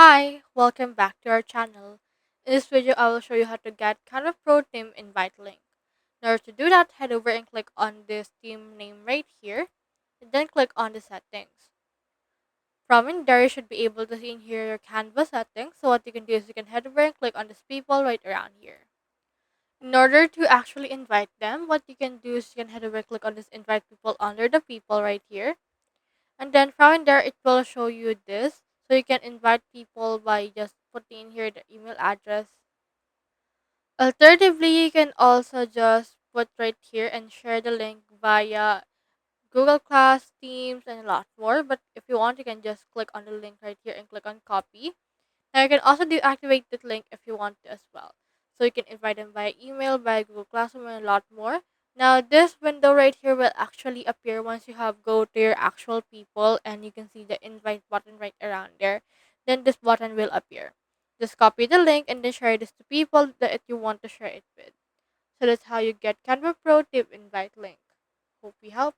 Hi, welcome back to our channel. In this video, I will show you how to get Canva Pro Team Invite link. In order to do that, head over and click on this team name right here, and then click on the settings. From in there, you should be able to see in here your Canva settings. So what you can do is you can head over and click on this people right around here. In order to actually invite them, what you can do is you can head over and click on this invite people under the people right here. And then from in there, it will show you this. So you can invite people by just putting in here the email address. Alternatively, you can also just put right here and share the link via Google Class, Teams, and a lot more. But if you want, you can just click on the link right here and click on copy. Now you can also deactivate that link if you want to as well. So you can invite them via email, via Google Classroom, and a lot more. Now this window right here will actually appear once you have go to your actual people and you can see the invite button right around there. Then this button will appear. Just copy the link and then share this to people that you want to share it with. So that's how you get Canva Pro Tip invite link. Hope we help.